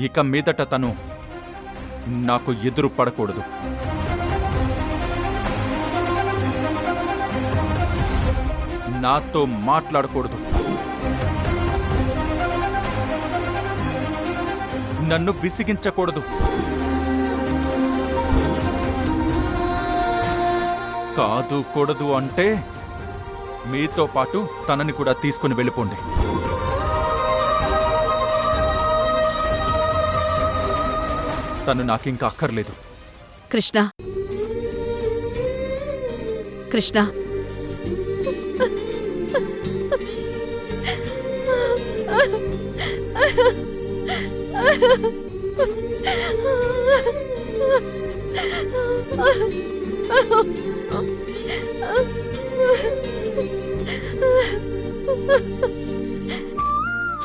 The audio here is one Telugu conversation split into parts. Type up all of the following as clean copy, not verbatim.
ఇక మీదట తను నాకు ఎదురు పడకూడదు. నాతో మాట్లాడకూడదు. నన్ను విసిగించకూడదు. కాదు కూడదు అంటే మీతో పాటు తనని కూడా తీసుకుని వెళ్ళిపోండి. తను నాకింకా అక్కర్లేదు. కృష్ణ, కృష్ణ,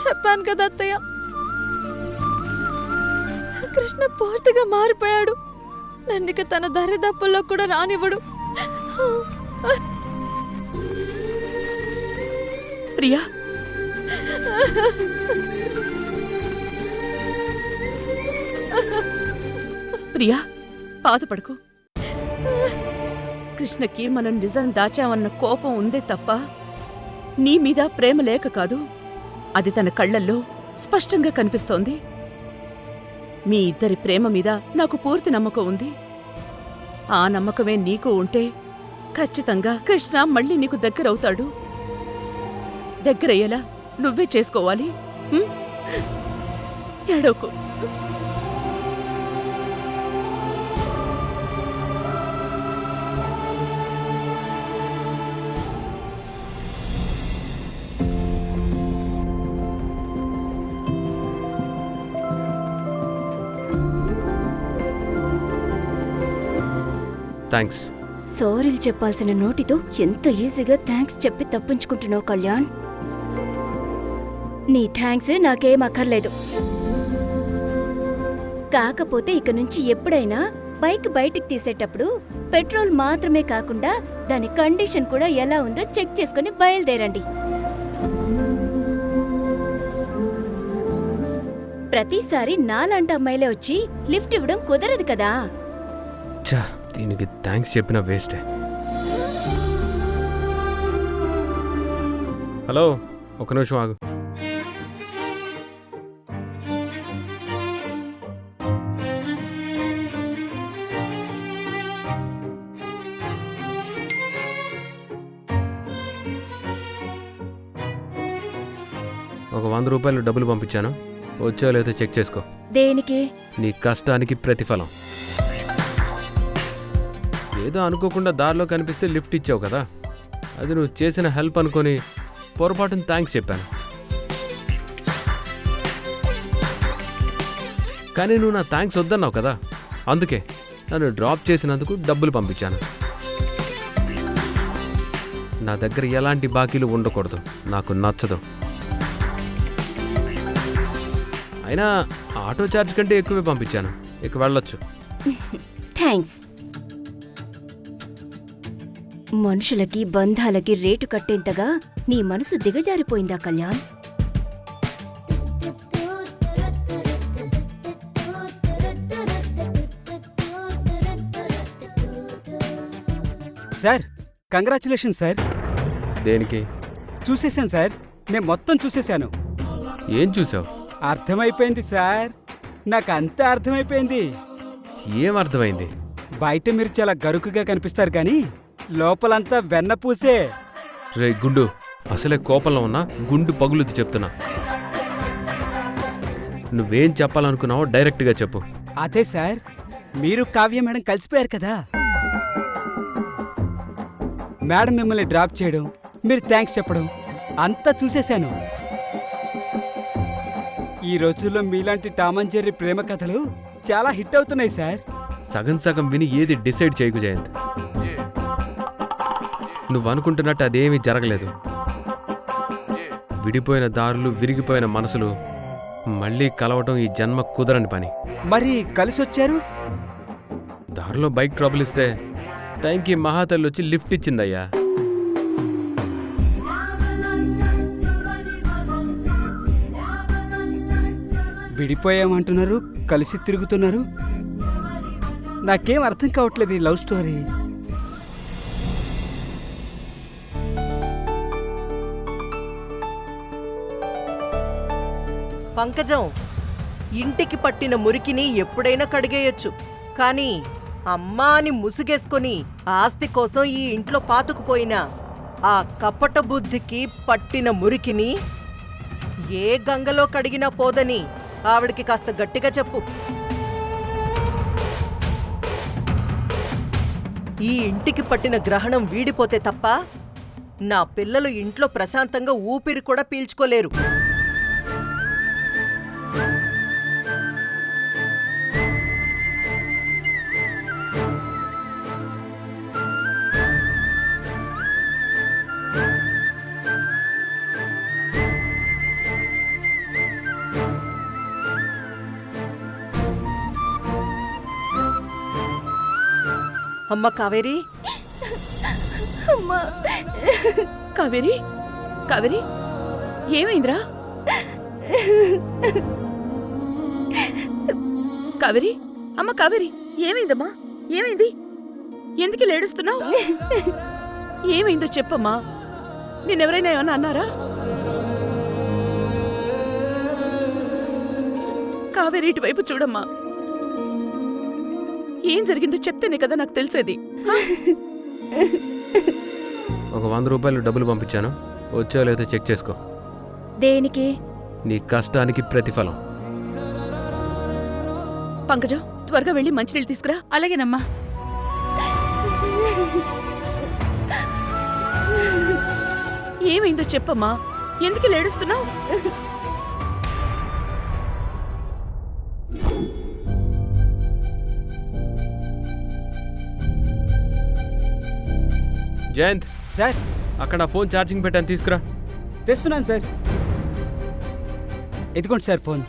చెప్పాను కదా అత్తయ్య, కృష్ణ పూర్తిగా మారిపోయాడు. నన్నిక తన దరిదాపుల్లో కూడా రానివ్వడు. ప్రియా, ప్రియా, బాధపడకు. కృష్ణకి మనం నిజం దాచామన్న కోపం ఉందే తప్ప నీ మీద ప్రేమ లేక కాదు. అది తన కళ్లల్లో స్పష్టంగా కనిపిస్తోంది. మీ ఇద్దరి ప్రేమ మీద నాకు పూర్తి నమ్మకం ఉంది. ఆ నమ్మకమే నీకు ఉంటే ఖచ్చితంగా కృష్ణ మళ్ళీ నీకు దగ్గరవుతాడు. దగ్గరయ్యేలా నువ్వే చేసుకోవాలి. ఏడోకు. థ్యాంక్స్. సారీలు చెప్పాల్సిన నోటితో ఎంత ఈజీగా థ్యాంక్స్ చెప్పి తప్పించుకుంటున్నావు కళ్యాణ్. నీ థ్యాంక్స్ నాకేం అక్కర్లేదు. కాకపోతే ఇక నుంచి ఎప్పుడైనా బైక్ బయటికి తీసేటప్పుడు పెట్రోల్ మాత్రమే కాకుండా దాని కండిషన్ కూడా ఎలా ఉందో చెక్ చేసుకుని బయలుదేరండి. ప్రతిసారి నాలాంటి అమ్మాయిలే వచ్చి లిఫ్ట్ ఇవ్వడం కుదరదు కదా. దీనికి థ్యాంక్స్ చెప్పిన వేస్టే. హలో, ఒక నిమిషం ఆగు. ఒక 100 రూపాయలు డబ్బులు పంపించాను. వచ్చా లేదో చెక్ చేసుకో. దేనికి? నీ కష్టానికి ప్రతిఫలం. ఏదో అనుకోకుండా దారిలో కనిపిస్తే లిఫ్ట్ ఇచ్చావు కదా, అది నువ్వు చేసిన హెల్ప్ అనుకొని పొరపాటున థ్యాంక్స్ చెప్పాను. కానీ నువ్వు నా థ్యాంక్స్ వద్దన్నావు కదా, అందుకే నన్ను డ్రాప్ చేసినందుకు డబ్బులు పంపించాను. నా దగ్గర ఎలాంటి బాకీలు ఉండకూడదు, నాకు నచ్చదు. అయినా ఆటో ఛార్జ్ కంటే ఎక్కువే పంపించాను, ఇక వెళ్ళొచ్చు. థ్యాంక్స్. మనుషులకి బంధాలకి రేటు కట్టేంతగా నీ మనసు దిగజారిపోయిందా కళ్యాణ్? Sir, congratulation sir. దేనికి? చూసేశాను సార్, నేను మొత్తం చూసేశాను. ఏం చూసావు? అర్థమైపోయింది సార్, నాకంతా అర్థమైపోయింది. ఏం అర్థమైంది? బయట మీరు చాలా గరుకుగా కనిపిస్తారు కానీ లోపలంతా వెన్నపూసే. రే గుండు, అసలే కోపంలో ఉన్నా గుండు పగులుది చెప్తున్నా. నువ్వేం చెప్పాలనుకున్నావో డైరెక్ట్గా చెప్పు. అదే సార్, మీరు కావ్య మేడం కలిసిపోయారు కదా, మేడం మిమ్మల్ని డ్రాప్ చేయడం, మీరు థ్యాంక్స్ చెప్పడం అంతా చూసేశాను. ఈ రోజుల్లో మీలాంటి టామ్ అండ్ జెర్రీ ప్రేమ కథలు చాలా హిట్ అవుతున్నాయి సార్. సగం సగం విని ఏది డిసైడ్ చేయకు జయంత్. నువ్వు అనుకుంటున్నట్టు అదేమీ జరగలేదు. విడిపోయిన దారులు, విరిగిపోయిన మనసులు మళ్ళీ కలవటం ఈ జన్మ కుదరని పని. మరి కలిసి వచ్చారు? దారిలో బైక్ ట్రబుల్ ఇస్తే టైంకి మహాతల్లి వచ్చి లిఫ్ట్ ఇచ్చిందయ్యా. విడిపోయామంటున్నారు, కలిసి తిరుగుతున్నారు. నాకేం అర్థం కావట్లేదు ఈ లవ్ స్టోరీ. పంకజం, ఇంటికి పట్టిన మురికిని ఎప్పుడైనా కడిగేయొచ్చు, కానీ అమ్మా అని ముసుగేసుకొని ఆస్తి కోసం ఈ ఇంట్లో పాతుకుపోయిన ఆ కపట బుద్ధికి పట్టిన మురికిని ఏ గంగలో కడిగినా పోదని ఆవిడికి కాస్త గట్టిగా చెప్పు. ఈ ఇంటికి పట్టిన గ్రహణం వీడిపోతే తప్ప నా పిల్లలు ఇంట్లో ప్రశాంతంగా ఊపిరి కూడా పీల్చుకోలేరు. అమ్మ కావేరి, అమ్మా, కావేరి, కావేరి, ఏమైందిరా? కావేరి, అమ్మ కావేరి, ఏమైందమ్మా? ఏమైంది? ఎందుకు లేడుస్తున్నావు? ఏమైందో చెప్పమ్మా. నేనెవరైనా ఏమన్నా అన్నారా? కావేరి, ఇటువైపు చూడమ్మా. ఏం జరిగిందో చెప్తేనే కదా నాకు తెలిసేది. ఒక 100 రూపాయలు డబ్బులు పంపించాను, వచ్చో లేదో చెక్ చేసుకో. దేనికి? నీ కష్టానికి ప్రతిఫలం. పంకజం, త్వరగా వెళ్ళి మంచినీళ్ళు తీసుకురా. అలాగేనమ్మా. ఏమైందో చెప్పమ్మా. ఎందుకు లేడుస్తున్నావు? జయంత్, సార్, అక్కడ ఫోన్ ఛార్జింగ్ పెట్టాను, తీసుకురా. తెస్తున్నాను సార్. ఎదుకోండి సార్ ఫోన్.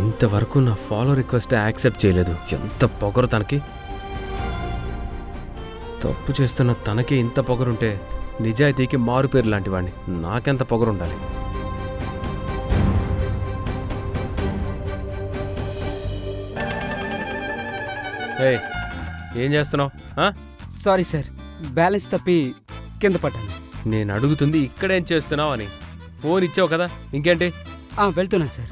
ఇంతవరకు నా ఫాలో రిక్వెస్ట్ యాక్సెప్ట్ చేయలేదు. ఎంత పొగరు తనకి. తప్పు చేస్తున్న తనకి ఇంత పొగరుంటే నిజాయితీకి మారుపేరు లాంటి వాడిని నాకెంత పొగరుండాలి. ఏం చేస్తున్నావు? సారీ సార్, బ్యాలెన్స్ తప్పి కింద పడ్డాను. నేను అడుగుతుంది ఇక్కడేం చేస్తున్నావు అని. ఫోన్ ఇచ్చావు కదా, ఇంకేంటి? వెళ్తున్నాను సార్.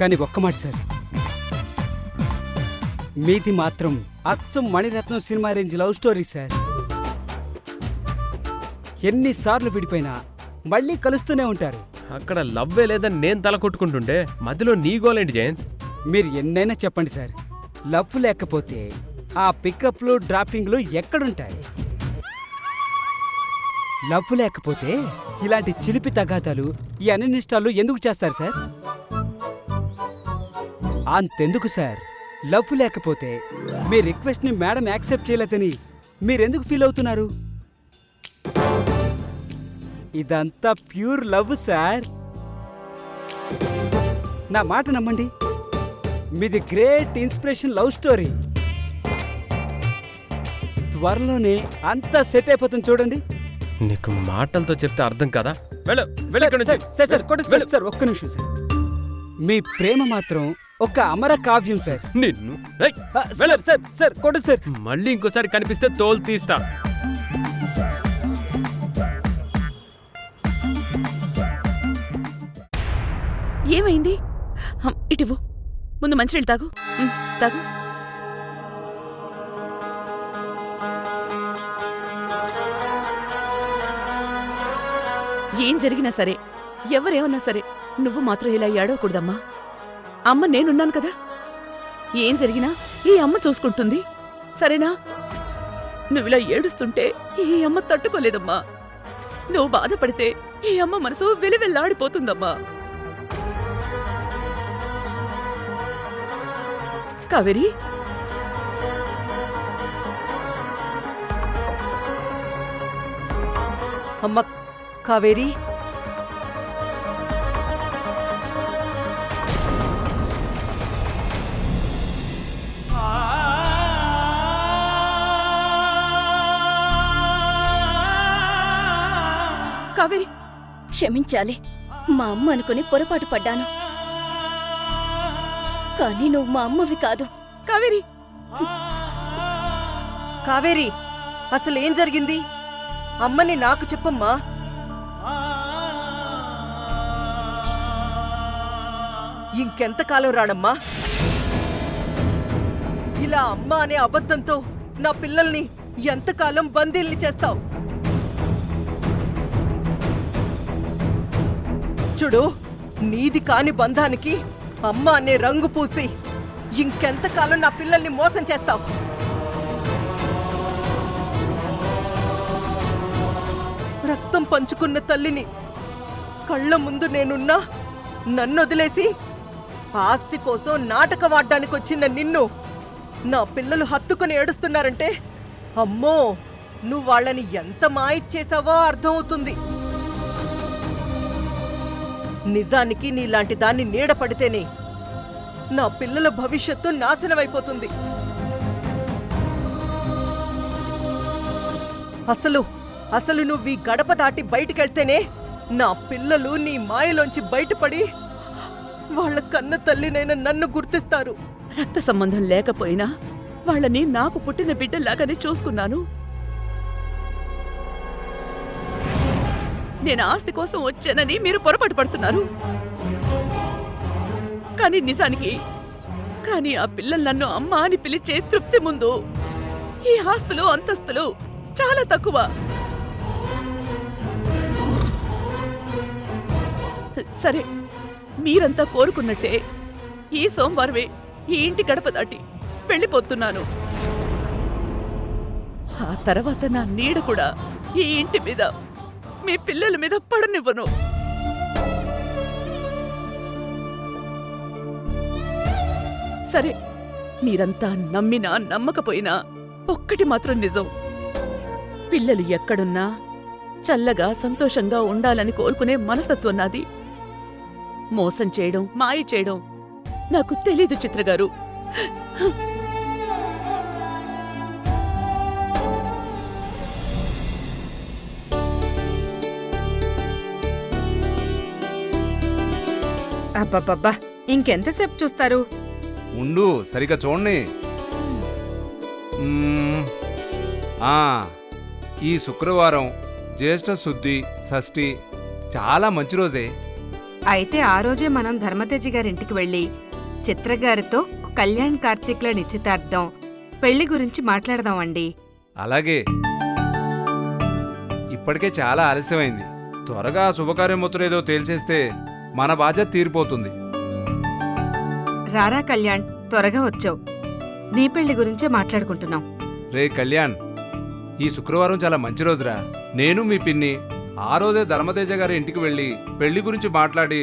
కానీ ఒక్క మాట సార్, మీది మాత్రం అచ్చం Mani Ratnam cinema range love story sir. ఎన్నిసార్లు విడిపోయినా మళ్ళీ కలుస్తూనే ఉంటారు. అక్కడ లవ్వే లేదని నేను తల కొట్టుకుంటుంటే మధ్యలో నీ గోలేంటి జయంత్? మీరు ఎన్నైనా చెప్పండి సార్, లవ్ లేకపోతే ఆ పికప్లు డ్రాపింగ్లు ఎక్కడుంటాయి? లవ్ లేకపోతే ఇలాంటి చిలిపి తగాదాలు, ఈ అనిష్టాలు ఎందుకు చేస్తారు సార్? అంతెందుకు సార్, లవ్ లేకపోతే మీ రిక్వెస్ట్ని మేడం యాక్సెప్ట్ చేయలేదని మీరెందుకు ఫీల్ అవుతున్నారు? ఇదంతా ప్యూర్ లవ్ సార్. నా మాట నమ్మండి, మీది గ్రేట్ ఇన్స్పిరేషన్ లవ్ స్టోరీ. త్వరలోనే అంతా సెట్ అయిపోతుంది చూడండి. నీకు మాటలతో చెప్తే అర్థం కదా. సార్ ఒక్క నిమిషం సార్, మీ ప్రేమ మాత్రం ఒక అమర కావ్యం సార్. నిన్ను సార్ కొట్టదు సార్. మళ్ళీ ఇంకోసారి కనిపిస్తే తోలు తీస్తా. ఏమైంది? ఇటువు, ముందు మంచినీళ్ళు తాగు. తాగు. ఏం జరిగినా సరే, ఎవరేమన్నా సరే, నువ్వు మాత్రం ఇలా ఏడవకూడదమ్మా. అమ్మ నేనున్నాను కదా. ఏం జరిగినా ఈ అమ్మ చూసుకుంటుంది, సరేనా? నువ్విలా ఏడుస్తుంటే ఈ అమ్మ తట్టుకోలేదమ్మా. నువ్వు బాధపడితే ఈ అమ్మ మనసు వెలివెల్లాడిపోతుందమ్మా. కావేరి, అమ్మ కావేరి, కావేరి, క్షమించాలి. మా అమ్మ అనుకుని పొరపాటు పడ్డాను. కానీ నువ్వు మా అమ్మవి కాదు. కావేరి, కావేరి, అసలేం జరిగింది? అమ్మని నాకు చెప్పమ్మా. ఇంకెంతకాలం రాడమ్మా ఇలా అమ్మ అనే అబద్ధంతో నా పిల్లల్ని ఎంతకాలం బందీల్ని చేస్తావు? చూడు, నీది కాని బంధానికి అమ్మ అనే రంగు పూసి ఇంకెంతకాలం నా పిల్లల్ని మోసం చేస్తావు? రక్తం పంచుకున్న తల్లిని కళ్ళ ముందు నేనున్నా నన్నొదిలేసి ఆస్తి కోసం నాటకవాడ్డానికి వచ్చిన నిన్ను నా పిల్లలు హత్తుకుని ఏడుస్తున్నారంటే, అమ్మో, నువ్వు వాళ్ళని ఎంత మాయిచ్చేసావో అర్థమవుతుంది. నిజానికి నీలాంటి దాన్ని నీడ పడితేనే నా పిల్లల భవిష్యత్తు నాశనమైపోతుంది. అసలు నువ్వు ఈ గడప దాటి బయటికెళ్తేనే నా పిల్లలు నీ మాయలోంచి బయటపడి వాళ్ళ కన్న తల్లినైన నన్ను గుర్తిస్తారు. రక్త సంబంధం లేకపోయినా వాళ్ళని నాకు పుట్టిన బిడ్డలాగానే చూసుకున్నాను. నేను ఆస్తి కోసం వచ్చానని మీరు పొరపాటు పడుతున్నారు. కానీ నిజానికి ఆ పిల్లలు నన్ను అమ్మ అని పిలిచే తృప్తి ముందు ఈ ఆస్తులు అంతస్తులు చాలా తక్కువ. సరే, మీరంతా కోరుకున్నట్టే ఈ సోమవారమే ఈ ఇంటి గడప దాటి వెళ్ళిపోతున్నాను. ఆ తర్వాత నా నీడ కూడా ఈ ఇంటి మీద, మీ పిల్లల మీద పడనివ్వను. సరే, మీరంతా నమ్మినా నమ్మకపోయినా ఒక్కటి మాత్రం నిజం. పిల్లలు ఎక్కడున్నా చల్లగా సంతోషంగా ఉండాలని కోరుకునే మనస్తత్వం నాది. మోసం చేయడం, మాయ చేయడం నాకు తెలీదు చిత్రగారు. అబ్బబ్బబ్బా, ఇంకెంతసేపు చూస్తారు? ఉండు, సరిగా చూడండి. ఈ శుక్రవారం జ్యేష్ఠ శుద్ధి షష్ఠి చాలా మంచి రోజే. అయితే ఆ రోజే మనం ధర్మతేజి గారింటికి వెళ్ళి చిత్రగారితో కళ్యాణ్ కార్తీక్ల నిశ్చితార్థం, పెళ్లి గురించి మాట్లాడదామండి. అలాగే. ఇప్పటికే చాలా ఆలస్యమైంది. త్వరగా శుభకార్యం ముచ్చటేదో తేల్చేస్తే మన బాధ్యత తీరిపోతుంది. రారా కళ్యాణ్, త్వరగా వచ్చావు. నీ పెళ్లి గురించే మాట్లాడుకుంటున్నాం. రే కళ్యాణ్, ఈ శుక్రవారం చాలా మంచి రోజురా. నేను మీ పిన్ని ఆ రోజే ధర్మతేజ గారి ఇంటికి వెళ్ళి పెళ్లి గురించి మాట్లాడి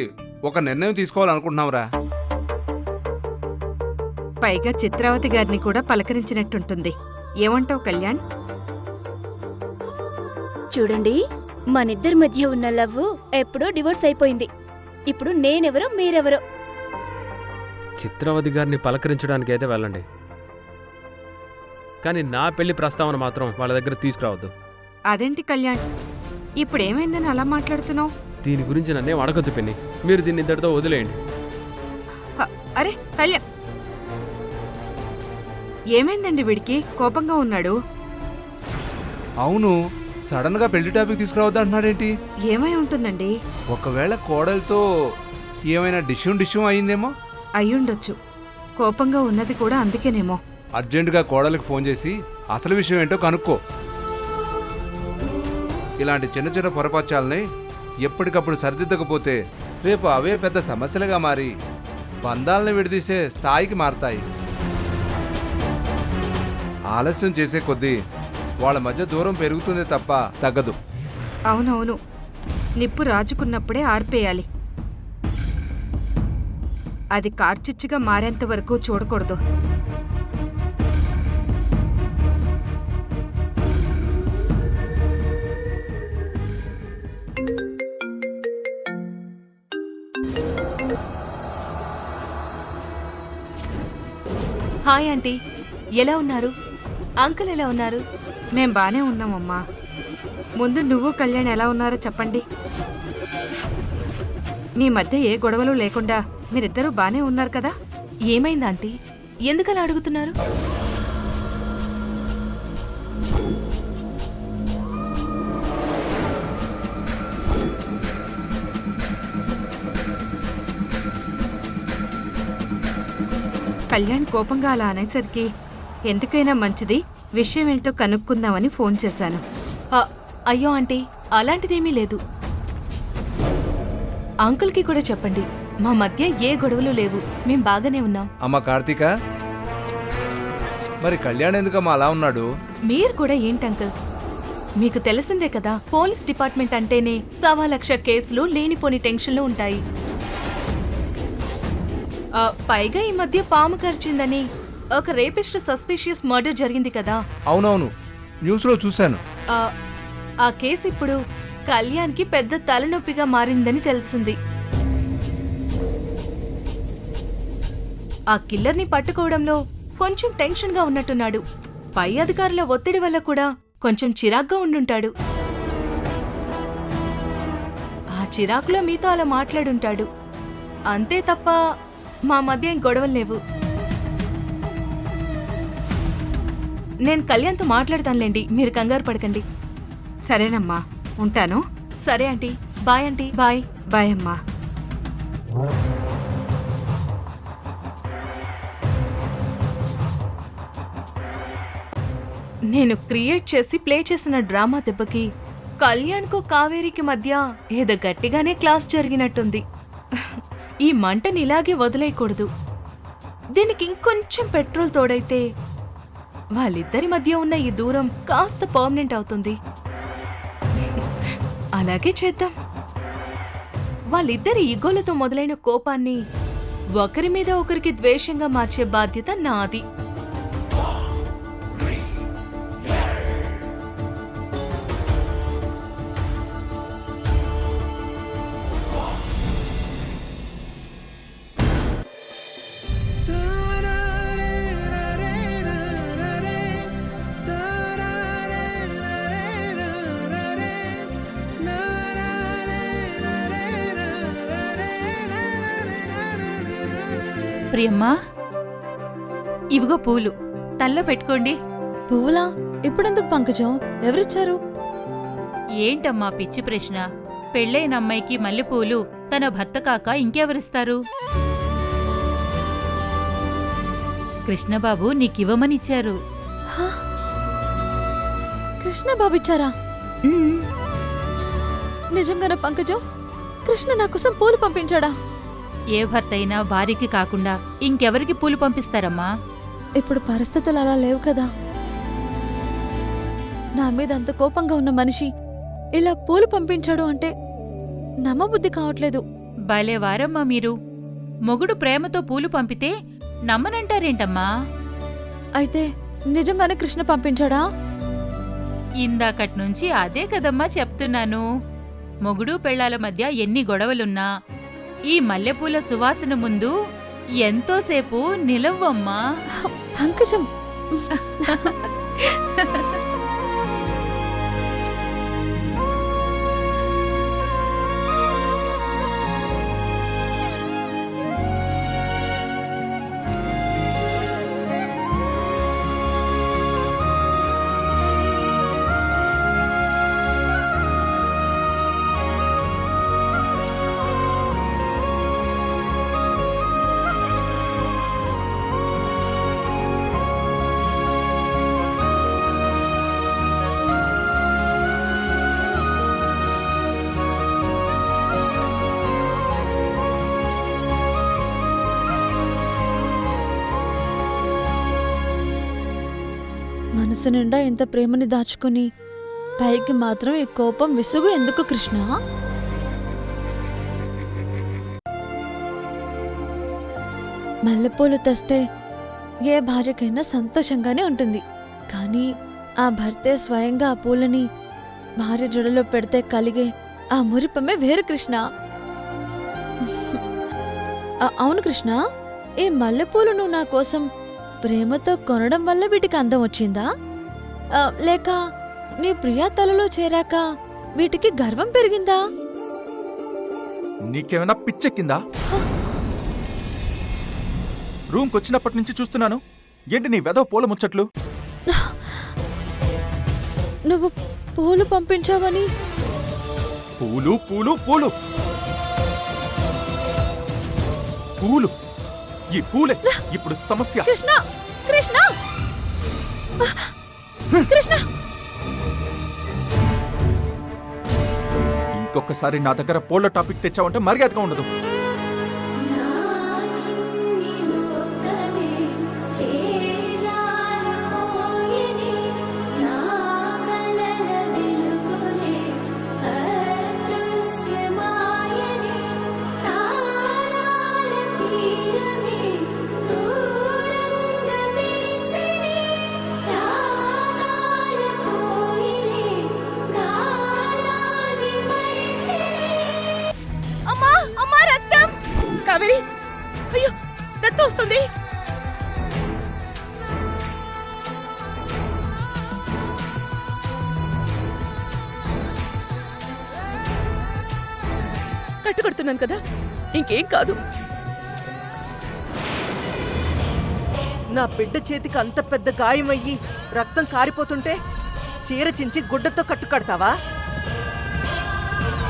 ఒక నిర్ణయం తీసుకోవాలనుకుంటున్నాంరా. పైగా చిత్రావతి గారిని కూడా పలకరించినట్టుంటుంది. ఏమంటావు కళ్యాణ్? చూడండి, మనిద్దరి మధ్య ఉన్న లవ్ ఎప్పుడో డివోర్స్ అయిపోయింది. ఇప్పుడు నేనెవరో మీరెవరో. చిత్రావతి గారిని పలకరించడానికి అయితే వెళ్ళండి, కానీ నా పెళ్లి ప్రస్తావన మాత్రం వాళ్ళ దగ్గర తీసుకురావద్దు. అదేంటి కళ్యాణ్, ఇప్పుడేమైందని అలా మాట్లాడుతున్నావు? దీని గురించి నన్నేం అడగొద్దు పిన్ని, మీరు దీన్ని ఇంతటితో వదిలేయండి. అరే కళ్యాణ్, ఏమైందండి? వీడికి కోపంగా ఉన్నాడు. అవును, సడన్ గా పెళ్లి టాపిక్ తీసుకురావద్దు అంటున్నాడేంటి? ఏమై ఉంటుందండి? ఒకవేళ కోడలతో ఏమైనా డిష్యూం అయిందేమో. అయ్యుండొచ్చు. కోపంగా ఉన్నది కూడా అందుకేనేమో. అర్జెంటుగా కోడలికి ఫోన్ చేసి అసలు విషయం ఏంటో కనుక్కో. ఇలాంటి చిన్న చిన్న పొరపాచాలని ఎప్పటికప్పుడు సరిదిద్దకపోతే రేపు అవే పెద్ద సమస్యలుగా మారి బంధాలను విడదీసే స్థాయికి మారతాయి. ఆలస్యం చేసే కొద్దీ వాళ్ళ మధ్య దూరం పెరుగుతుందే తప్ప తగ్గదు. అవునవును, నిప్పు రాజుకున్నప్పుడే ఆర్పేయాలి. అది కార్చిచ్చుగా మారేంత వరకు చూడకూడదు. హాయ్ ఆంటీ, ఎలా ఉన్నారు? అంకుల్ ఎలా ఉన్నారు? మేం బానే ఉన్నామమ్మా. ముందు నువ్వు కళ్యాణ్ ఎలా ఉన్నారో చెప్పండి. మీ మధ్య ఏ గొడవలు లేకుండా మీరిద్దరూ బానే ఉన్నారు కదా? ఏమైంది ఆంటీ? ఎందుకలా అడుగుతున్నారు? కళ్యాణ్ కోపంగా అలా అనేసరికి ఎందుకైనా మంచిది విషయం ఏంటో కనుక్కుందామని ఫోన్ చేశాను. అయ్యో ఆంటీ, అలాంటిదేమీ లేదు. అంకుల్కి కూడా చెప్పండి, మా మధ్య ఏ గొడవలు లేవు, మేం బాగానే ఉన్నాం. అమ్మ కార్తీక, మరి కళ్యాణ్ ఎందుకమ్మా అలా ఉన్నాడు? మీరు కూడా ఏంటి అంకుల్, మీకు తెలిసిందే కదా, పోలీస్ డిపార్ట్మెంట్ అంటేనే 1,00,000 కేసులు, లేనిపోని టెన్షన్లు ఉంటాయి. పైగా ఈ మధ్య పాము కరిచిందని ఒక రేపిస్ట్ సస్పిషియస్ మర్డర్ జరిగింది కదా. అవునవును, న్యూస్లో చూశాను. ఆ కేసు ఇప్పుడు కళ్యాణ్కి పెద్ద తలనొప్పిగా మారిందని తెలిసింది. ఆ కిల్లర్ని పట్టుకోవడంలో కొంచెం టెన్షన్గా ఉన్నట్టున్నాడు. పై అధికారుల ఒత్తిడి వల్ల కూడా కొంచెం చిరాగ్గా ఉండుంటాడు. ఆ చిరాకులో మీతో అలా మాట్లాడుంటాడు. అంతే తప్ప మా మధ్య ఏం గొడవలు లేవు. నేను కళ్యాణ్తో మాట్లాడతానులేండి, మీరు కంగారు పడకండి. సరేనమ్మా, ఉంటాను. సరే aunty, bye aunty. Bye. Bye అమ్మా. నేను క్రియేట్ చేసి ప్లే చేసిన డ్రామా దెబ్బకి కళ్యాణ్కు కావేరికి మధ్య ఏదో గట్టిగానే క్లాస్ జరిగినట్టుంది. ఈ మంటని ఇలాగే వదిలేయకూడదు. దీనికి ఇంకొంచెం పెట్రోల్ తోడైతే వాళ్ళిద్దరి మధ్య ఉన్న ఈ దూరం కాస్త పర్మనెంట్ అవుతుంది. అలాగే చేద్దాం. వాళ్ళిద్దరి ఈగోలతో మొదలైన కోపాన్ని ఒకరి మీద ఒకరికి ద్వేషంగా మార్చే బాధ్యత నాది. ప్రియమ్మా, ఇవిగో పూలు, తల్లో పెట్టుకోండి. పువ్వులా? ఇప్పుడెందుకు పంకజం? ఎవరిచ్చారు? ఏంటమ్మా పిచ్చి ప్రశ్న? పెళ్ళైన అమ్మాయికి మల్లెపూలు తన భర్త కాక ఇంకెవరిస్తారు? కృష్ణబాబు నీకివ్వమనిచ్చారు. కృష్ణబాబు ఇచ్చారా? నిజంగానే పంకజం? కృష్ణ నా కోసం పూలు పంపించాడా? ఏ భర్త అయినా భార్యకి కాకుండా ఇంకెవరికి పూలు పంపిస్తారమ్మా? ఇప్పుడు పరిస్థితులు అలా లేవు కదా. నా మీద అంత కోపంగా ఉన్న మనిషి ఇలా పూలు పంపించాడు అంటే నమ్మబుద్ధి కావట్లేదు. భలేవారమ్మా మీరు. మొగుడు ప్రేమతో పూలు పంపితే నమ్మనంటారేంటమ్మా? అయితే నిజంగానే కృష్ణ పంపించాడా? ఇందాకట్నుంచి అదే కదమ్మా చెప్తున్నాను. మొగుడు పెళ్ళాల మధ్య ఎన్ని గొడవలున్నా ఈ మల్లెపూల సువాసన ముందు ఎంతోసేపు నిలవ్వమ్మా. పంకజం, మనసు నిండా ఇంత ప్రేమని దాచుకుని పైకి మాత్రం ఈ కోపం విసుగు ఎందుకు కృష్ణ? మల్లెపూలు తెస్తే ఏ భార్యకైనా సంతోషంగానే ఉంటుంది. కానీ ఆ భర్తే స్వయంగా ఆ పూలని భార్య జడలో పెడితే కలిగే ఆ మురిపమే వేరు కృష్ణ. అవును కృష్ణ, ఈ మల్లెపూలు నువ్వు నా కోసం ప్రేమతో కొనడం వల్ల వీటికి అందం వచ్చిందా లేక నీ ప్రియా తలలో చేరాక వీటికి గర్వం పెరిగిందా? నీకేమైనా పిచ్చెక్కిందా? రూమ్కి వచ్చినప్పటి నుంచి చూస్తున్నాను. ఏంటి నీ వెదవ పూల ముచ్చట్లు? నువ్వు పూలు పంపించావని. పూలు పూలు పూలు పూలు ఈ పూలే ఇప్పుడు సమస్య. కృష్ణ కృష్ణ కృష్ణ, ఇంకొకసారి నా దగ్గర పూల టాపిక్ తెచ్చావంటే మర్యాదగా ఉండదు. కావేరి, అయ్యో రక్తం వస్తుంది. కట్టుకడుతున్నాను కదా, ఇంకేం కాదు. నా బిడ్డ చేతికి అంత పెద్ద గాయం అయ్యి రక్తం కారిపోతుంటే చీర చించి గుడ్డతో కట్టుకడతావా?